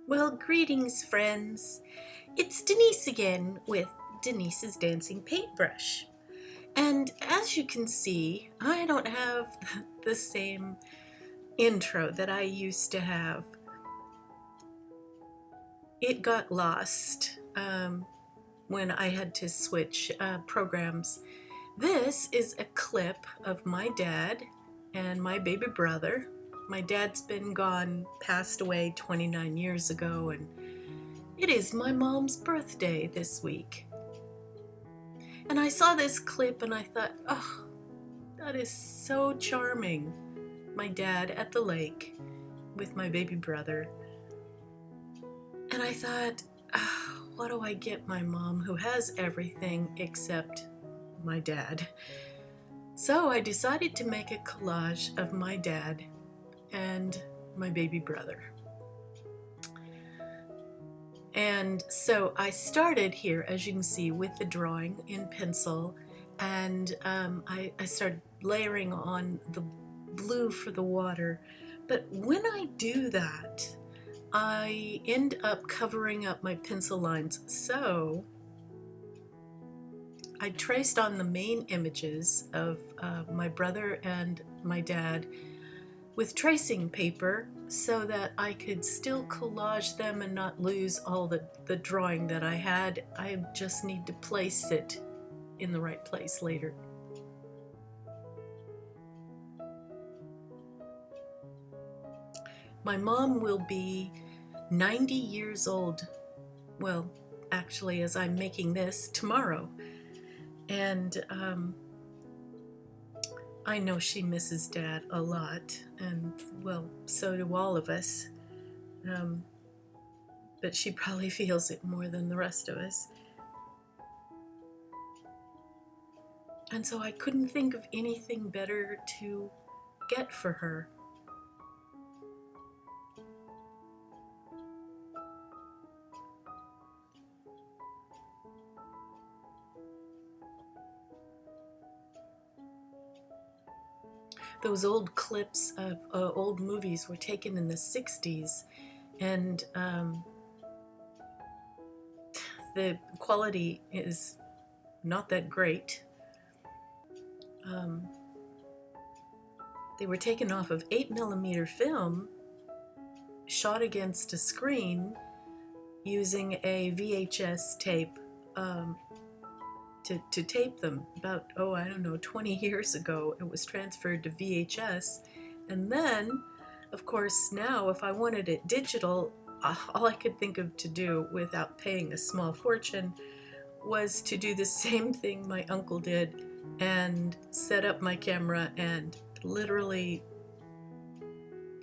Well, greetings, friends. It's Denise again with Denise's Dancing Paintbrush. And as you can see, I don't have the same intro that I used to have. It got lost when I had to switch programs. This is a clip of my dad and my baby brother. My dad's been gone, passed away 29 years ago, and it is my mom's birthday this week. And I saw this clip and I thought, oh, that is so charming. My dad at the lake with my baby brother. And I thought, oh, what do I get my mom who has everything except my dad? So I decided to make a collage of my dad and my baby brother. And so I started here, as you can see, with the drawing in pencil, and I started layering on the blue for the water. But when I do that, I end up covering up my pencil lines. So I traced on the main images of my brother and my dad with tracing paper so that I could still collage them and not lose all the drawing that I had. I just need to place it in the right place later. My mom will be 90 years old. Well, actually, as I'm making this, tomorrow. And I know she misses Dad a lot, and well, so do all of us. But she probably feels it more than the rest of us. And so I couldn't think of anything better to get for her. Those old clips of old movies were taken in the 60s, and the quality is not that great. They were taken off of 8mm film, shot against a screen using a VHS tape to tape them. About, 20 years ago, it was transferred to VHS. And then, of course, now if I wanted it digital, all I could think of to do without paying a small fortune was to do the same thing my uncle did and set up my camera and literally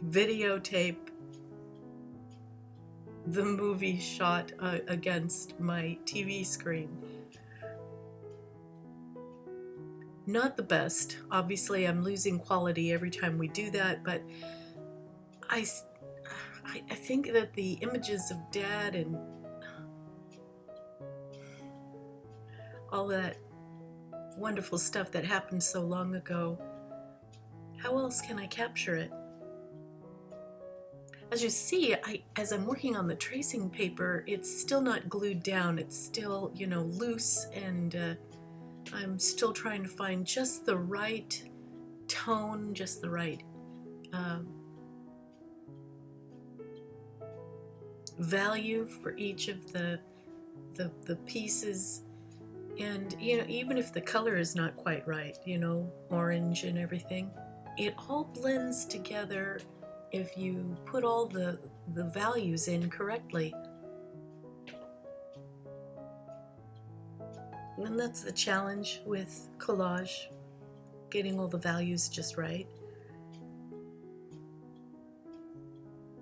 videotape the movie shot against my TV screen. Not the best. Obviously, I'm losing quality every time we do that, but I think that the images of Dad and all that wonderful stuff that happened so long ago, how else can I capture it? As you see, as I'm working on the tracing paper, it's still not glued down. It's still, loose, and I'm still trying to find just the right tone, just the right value for each of the pieces. And, even if the color is not quite right, orange and everything, it all blends together if you put all the values in correctly. And that's the challenge with collage, getting all the values just right.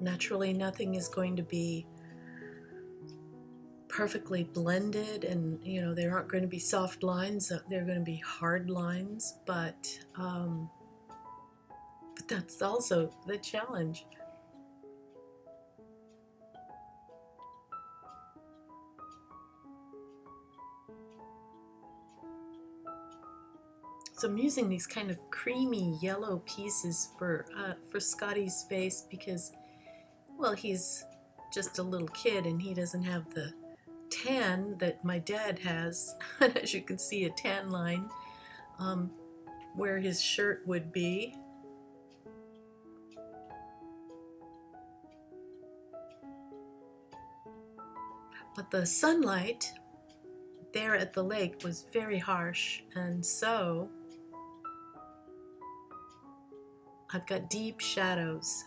Naturally, nothing is going to be perfectly blended, and there aren't going to be soft lines, they're going to be hard lines, but that's also the challenge. So I'm using these kind of creamy yellow pieces for Scotty's face because, well, he's just a little kid and he doesn't have the tan that my dad has. As you can see, a tan line where his shirt would be. But the sunlight there at the lake was very harsh, and so I've got deep shadows.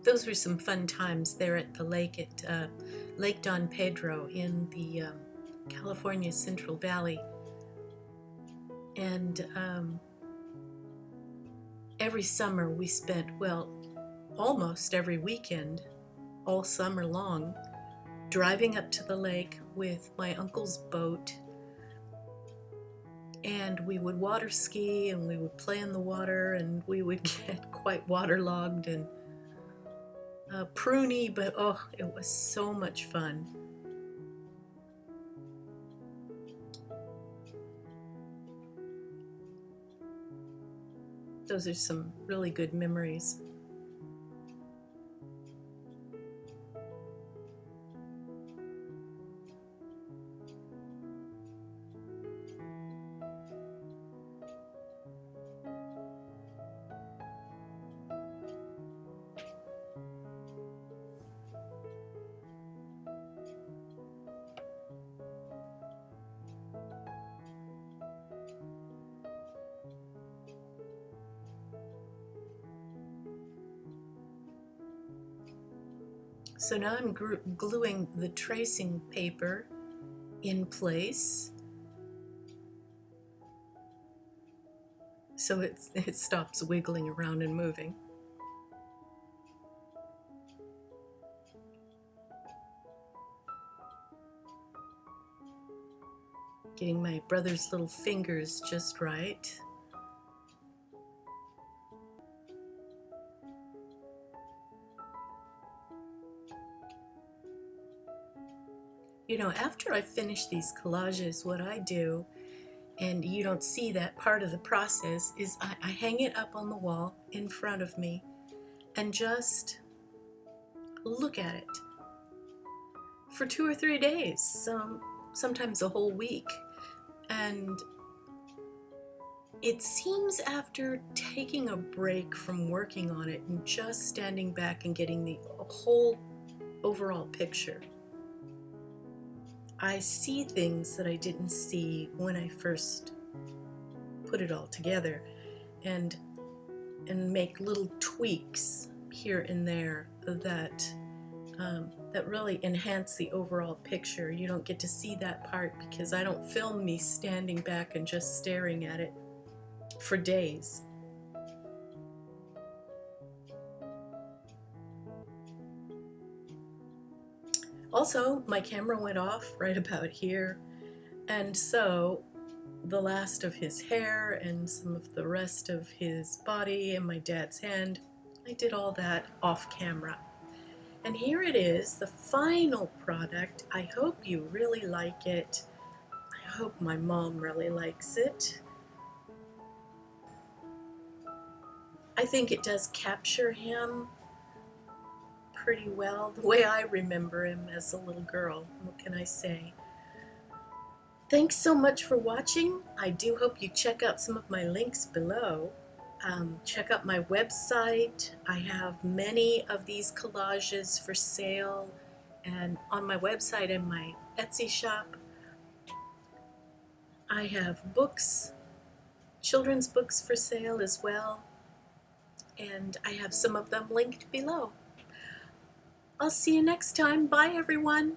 Those were some fun times there at the lake at Lake Don Pedro in the California Central Valley. And every summer we spent, well, almost every weekend, all summer long, driving up to the lake with my uncle's boat, and we would water ski and we would play in the water, and we would get quite waterlogged and pruny, but oh, it was so much fun. Those are some really good memories. So now I'm gluing the tracing paper in place so it stops wiggling around and moving. Getting my brother's little fingers just right. You know, after I finish these collages, what I do, and you don't see that part of the process, is I hang it up on the wall in front of me and just look at it for 2 or 3 days, sometimes a whole week. And it seems after taking a break from working on it and just standing back and getting the whole overall picture, I see things that I didn't see when I first put it all together, and make little tweaks here and there that really enhance the overall picture. You don't get to see that part because I don't film me standing back and just staring at it for days. Also, my camera went off right about here, and so the last of his hair and some of the rest of his body and my dad's hand, I did all that off camera. And here it is, the final product. I hope you really like it. I hope my mom really likes it. I think it does capture him pretty well, the way I remember him as a little girl. What can I say? Thanks so much for watching. I do hope you check out some of my links below. Check out my website. I have many of these collages for sale, and on my website and my Etsy shop. I have books, children's books for sale as well, and I have some of them linked below. I'll see you next time. Bye, everyone.